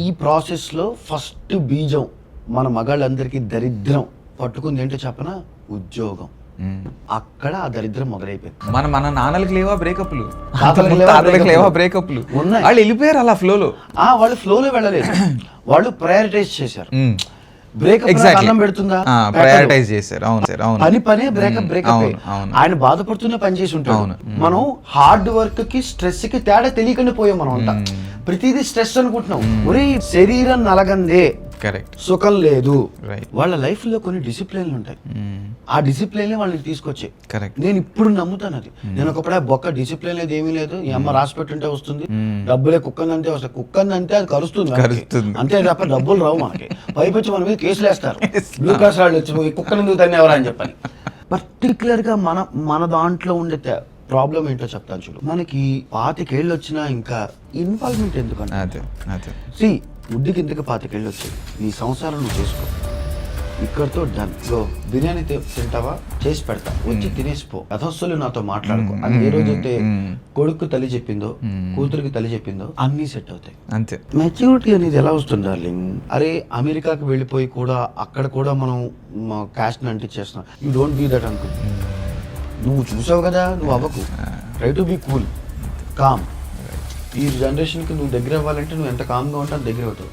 ఈ ప్రాసెస్లో ఫస్ట్ బీజం మన మగాళ్ళందరికీ దరిద్రం పట్టుకుంది ఏంటో చెప్పన, ఉద్యోగం. అక్కడ ఆ దరిద్రం మొదలైపోయింది. మన నాన్నలకి లేవా బ్రేకప్లు, తాతలకి లేవా బ్రేకప్లు, ఉన్నాయి. వాళ్ళు వెళ్ళిపోయారు అలా ఫ్లోలో. వాళ్ళు ఫ్లోలో వెళ్ళలేదు, వాళ్ళు ప్రయారిటైజ్ చేశారు. బ్రేకప్ అన్నం పెడుతుందా, ప్రయారిటైజ్ చేశారు. అవును సార్, అవును. పనే బ్రేకప్. ఆయన బాధపడుతూనే పని చేసి ఉంటాడు. మనం హార్డ్ వర్క్ కి స్ట్రెస్ కి తేడా తెలియకుండా పోయాం మనం అంతా. ప్రతిదీ స్ట్రెస్ అనుకుంటున్నాం. ఒరే శరీరం నలగందే, కరెక్ట్, సుఖం లేదు. రైట్. వాళ్ళ లైఫ్ లో కొన్ని డిసిప్లిన్లు ఉంటాయి. ఆ డిసిప్లిన్ వాళ్ళని తీసుకొచ్చాయి. కరెక్ట్. నేను ఇప్పుడు నమ్ముతాను అది. నేను ఒకప్పుడే బొక్క డిసిప్లిన్ లేదు, ఏమీ లేదు, ఈ అమ్మ రాసి పెట్టుంటే వస్తుంది, డబ్బులే కుక్కందంతే వస్తాయి, కుక్కందంతే అది కరుస్తుంది అంతే తప్ప డబ్బులు రావు మనకి. పైపొచ్చి మన మీద కేసులు వేస్తారు, బ్లూ క్లాస్ వాళ్ళు వచ్చి కుక్కను ఎందుకు తన్నేవరా అని చెప్పని. పర్టికులర్ గా మన దాంట్లో ఉండే ప్రాబ్లం ఏంటో చెప్తాను చూడు. మనకి 25 ఏళ్ళు వచ్చినా ఇంకా ఇన్వాల్వ్మెంట్ ఎందుకంటే బుడ్డికి ఇంతకు 25 ఏళ్ళు వచ్చాయి, నీ సంసారం నువ్వు చేసుకో, ఇక్కడతో డన్. బిర్యానీ తింటావా, చేసి పెడతా, వచ్చి తినేసిపో, యథస్సులు నాతో మాట్లాడుకో అని ఏ రోజైతే కొడుకు తల్లి చెప్పిందో, కూతురికి తల్లి చెప్పిందో అన్నీ సెట్ అవుతాయి. అంతే. మెచ్యూరిటీ అనేది ఎలా వస్తుంది డార్లింగ్? అరే అమెరికాకి వెళ్ళిపోయి కూడా అక్కడ కూడా మనం క్యాస్ట్ అంటించేస్తున్నాం. యూ డోంట్ బీ దట్ అనుకో. నువ్వు చూసావు కదా, నువ్వు అవ్వకు. Try to be cool, calm. ఈ జనరేషన్కి నువ్వు దగ్గర అవ్వాలంటే నువ్వు ఎంత కామ్గా ఉంటావు దగ్గర అవుతావు.